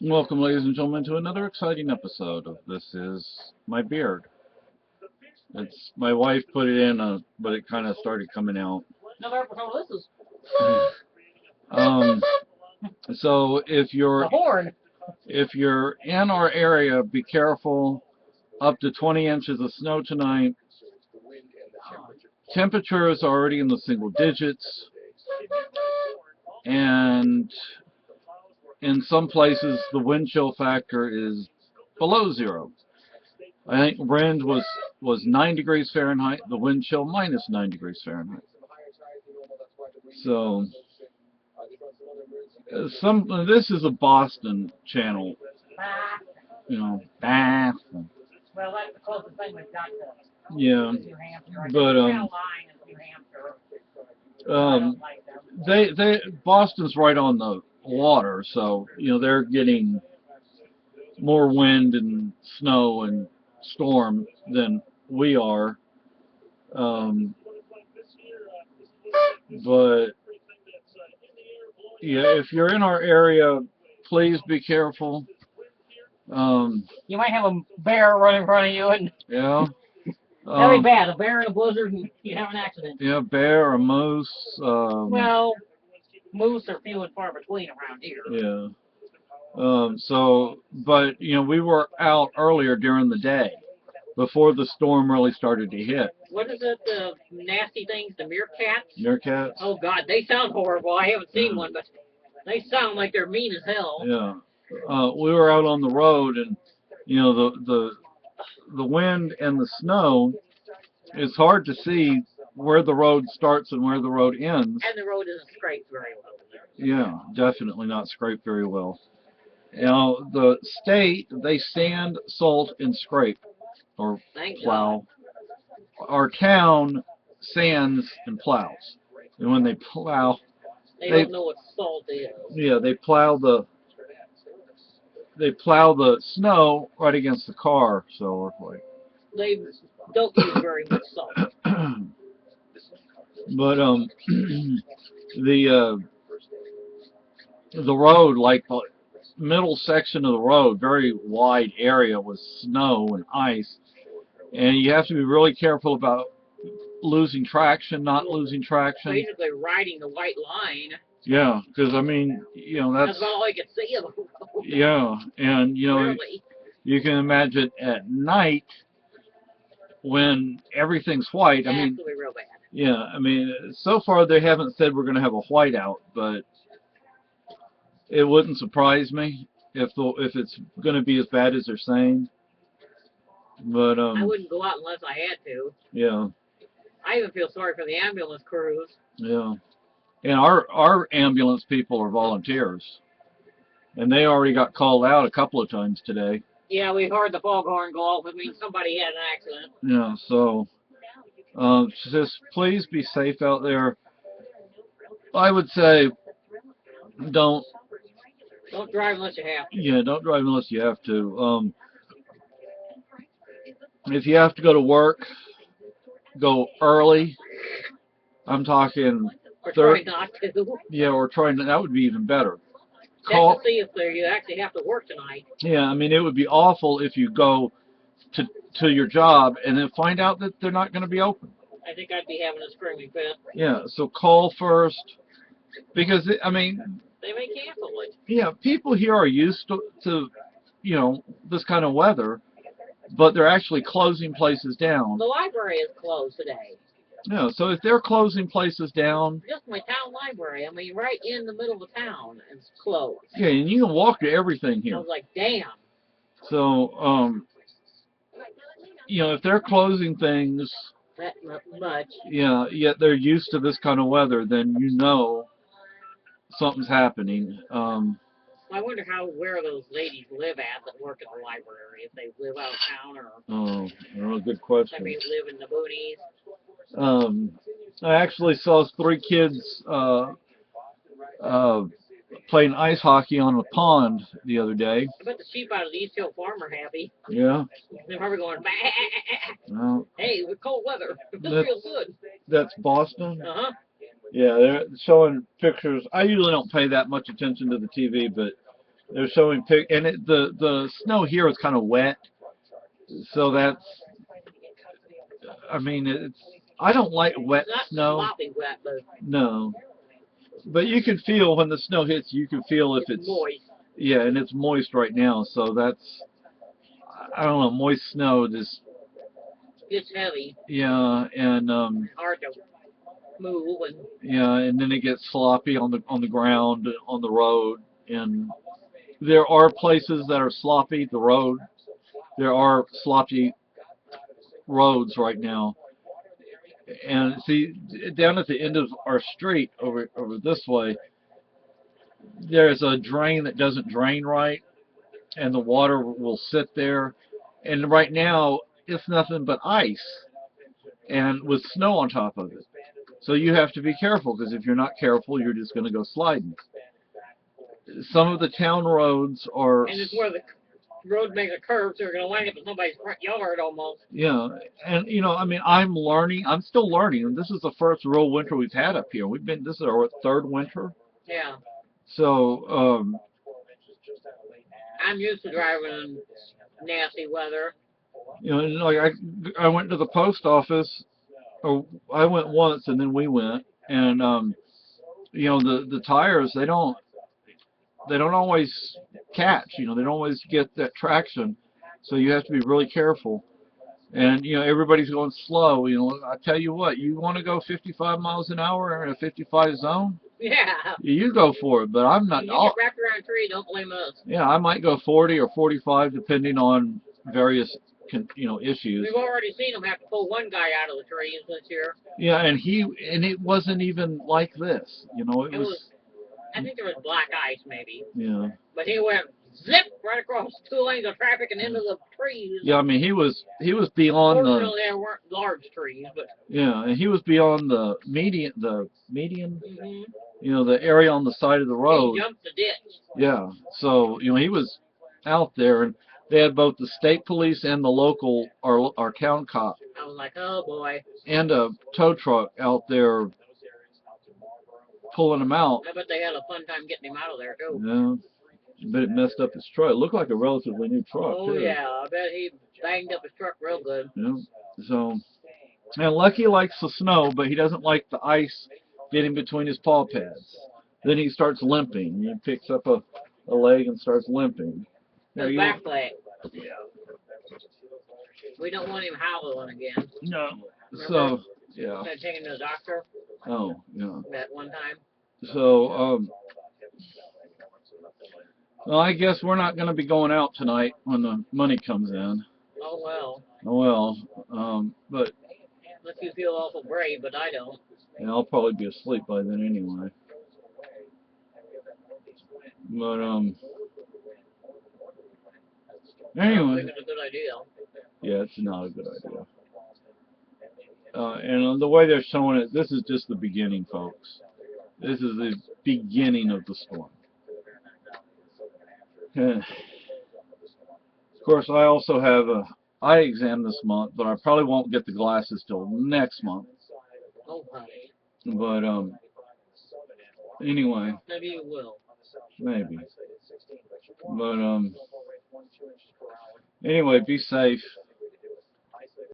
Welcome, ladies and gentlemen, to another exciting episode of This Is My Beard. It's my wife put it in, but it kind of started coming out. Another episode of this is Um, so the horn. if you're in our area, be careful. Up to 20 inches of snow tonight. Temperature is already in the single digits, and in some places the wind chill factor is below zero. I think wind was 9 degrees Fahrenheit. The wind chill minus 9 degrees Fahrenheit. So this is a Boston channel, you know. Well, that's the closest thing we've got to Yeah, New Hampshire. but Line is New Hampshire. they Boston's right on the water, so they're getting more wind and snow and storm than we are. But yeah, if you're in our area, please be careful. You might have a bear run in front of you, and Yeah. that'd be bad. A bear in a blizzard, and you have an accident. Yeah, bear, a moose. Well, moose are few and far between around here. Yeah. But we were out earlier during the day, before the storm really started to hit. What is it? The nasty things, the meerkats? Meerkats? Oh God, they sound horrible. I haven't seen one, but they sound like they're mean as hell. Yeah. We were out on the road, and the wind and the snow, it's hard to see where the road starts and where the road ends. And the road isn't scraped very well. Yeah, definitely not scraped very well. The state, they sand, salt, and scrape, or plow. Our town sands and plows. And when they plow, they don't know what salt is. Yeah, they plow the snow right against the car, so like. They don't use very much salt. But the road, like the middle section of the road, very wide area, was snow and ice, and you have to be really careful about losing traction, not losing traction. Basically riding the white line. Yeah, because that's all I can see of them. Yeah, and really? You can imagine at night when everything's white. That's gonna be real bad. Yeah, so far they haven't said we're going to have a whiteout, but it wouldn't surprise me if it's going to be as bad as they're saying. But I wouldn't go out unless I had to. Yeah. I even feel sorry for the ambulance crews. Yeah. And our ambulance people are volunteers, and they already got called out a couple of times today. Yeah, we heard the foghorn go off. I mean, somebody had an accident. Yeah, so just please be safe out there. I would say don't drive unless you have to. Yeah, don't drive unless you have to. If you have to go to work, go early. I'm talking. Or try not to. Yeah, or try not. That would be even better. Check to see if you actually have to work tonight. Yeah, it would be awful if you go to your job and then find out that they're not going to be open. I think I'd be having a screaming fit. Yeah, so call first, because they may cancel it. Yeah, people here are used to this kind of weather, but they're actually closing places down. The library is closed today. Yeah, so if they're closing places down... Just my town library, right in the middle of the town, it's closed. Yeah, and you can walk to everything here. I was like, damn. So, if they're closing things... That much. Yeah, yet they're used to this kind of weather, then something's happening. I wonder where those ladies live at that work at the library, if they live out of town or... Oh, good question. Live in the boonies. I actually saw 3 kids playing ice hockey on a pond the other day. I bet the sheep out of the East Hill Farm are happy. Yeah. They're probably going, well, hey, with cold weather, this feels good. That's Boston? Uh-huh. Yeah, they're showing pictures. I usually don't pay that much attention to the TV, but They're showing and the snow here is kind of wet, so that's. I mean, I don't like wet It's not snow. sloppy wet, but No, but you can feel when the snow hits. You can feel if it's moist. yeah, and it's moist right now. So that's I don't know, moist snow just It's heavy. yeah, and Hard to move and yeah, and then it gets sloppy on the ground on the road, and there are places that are sloppy. The road there are sloppy roads right now. And see, down at the end of our street over this way, there's a drain that doesn't drain right, and the water will sit there. And right now, it's nothing but ice, and with snow on top of it. So you have to be careful, because if you're not careful, you're just going to go sliding. Some of the town roads are. and it's where the road makes a curve, so you're gonna wind up in somebody's front yard almost. Yeah, and I mean, I'm learning. I'm still learning, and this is the first real winter we've had up here. This is our third winter. Yeah. So, I'm used to driving in nasty weather. and like I went to the post office, or I went once, and then we went, and the tires they don't always catch. They don't always get that traction, so you have to be really careful. And everybody's going slow. I tell you what, you want to go 55 miles an hour in a 55 zone? Yeah. You go for it, but I'm not. You get wrapped around a tree, don't blame us. Yeah, I might go 40 or 45 depending on various issues. We've already seen them have to pull one guy out of the trees this year. Yeah, and it wasn't even like this. It was. I think there was black ice maybe. Yeah. But he went zip right across 2 lanes of traffic and into the trees. Yeah, I mean he was beyond Fortunately, there weren't large trees, but. Yeah, and he was beyond the median. Mm-hmm. The area on the side of the road. He jumped the ditch. Yeah, so he was out there, and they had both the state police and the local, our town cop. I was like, oh boy. And a tow truck out there pulling him out. I bet they had a fun time getting him out of there too. Yeah, but it messed up his truck. It looked like a relatively new truck. Oh too. yeah, I bet he banged up his truck real good. Yeah, so, and Lucky likes the snow, but he doesn't like the ice getting between his paw pads. Then he starts limping. He picks up a leg and starts limping. His back leg. Yeah. We don't want him howling again. No. Remember? So, yeah. Instead of taking him to the doctor Oh, yeah. that one time. So, well, I guess we're not going to be going out tonight when the money comes in. Oh well. Oh, well. But. Unless you feel awful brave, but I don't. Yeah, I'll probably be asleep by then anyway. But, I don't anyway. think it's a good idea. Yeah, it's not a good idea. And the way they're showing it, this is just the beginning, folks. This is the beginning of the storm. Of course, I also have a eye exam this month, but I probably won't get the glasses till next month. Oh, honey. But, anyway. Maybe you will. Maybe. But, anyway, be safe.